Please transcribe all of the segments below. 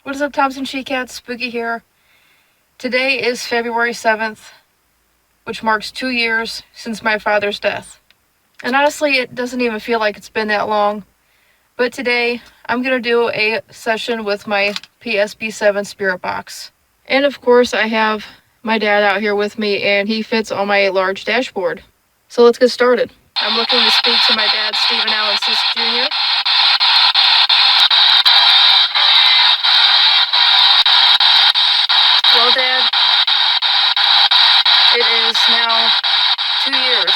What is up, Thompson She Cats? Spooky here. Today is February 7th, which marks 2 years since my father's death. And honestly, it doesn't even feel like it's been that long. But today, I'm going to do a session with my PSP7 Spirit Box. And of course, I have my dad out here with me, and he fits on my large dashboard. So let's get started. I'm looking to speak to my dad, Stephen Allen Sisk Jr. Well, Dad, it is now 2 years.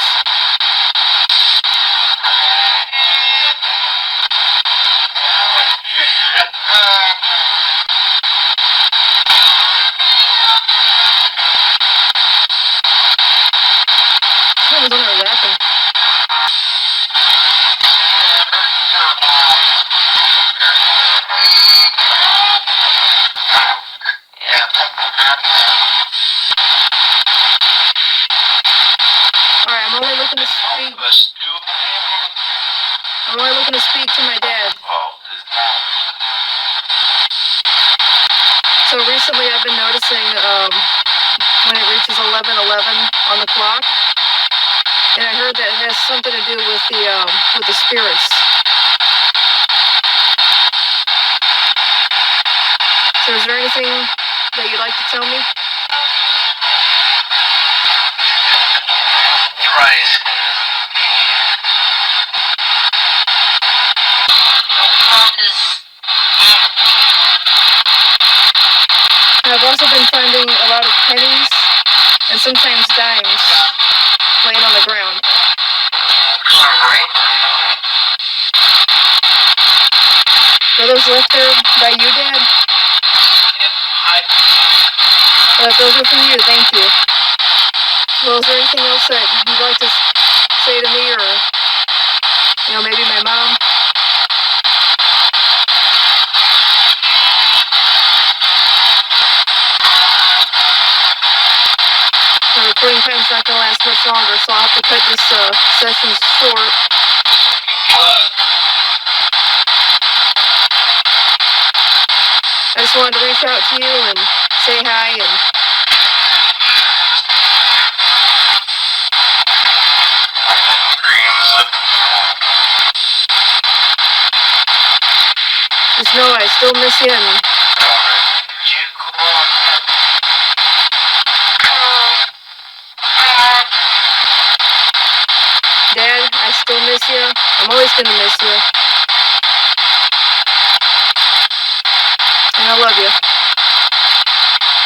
I was on there laughing. Alright, I'm only looking to speak to my dad. So recently I've been noticing when it reaches 11:11 on the clock, and I heard that it has something to do with the spirits. So is there anything that you'd like to tell me? Right. I've also been finding a lot of pennies and sometimes dimes laying on the ground. Are those left there by you, Dad? Those are from you, thank you. Well, is there anything else that you'd like to say to me, or, maybe my mom? The recording time's not going to last much longer, so I'll have to cut this session short. I just wanted to reach out to you and say hi and just know I still miss you and Dad, I still miss you. I'm always gonna miss you. And I love you.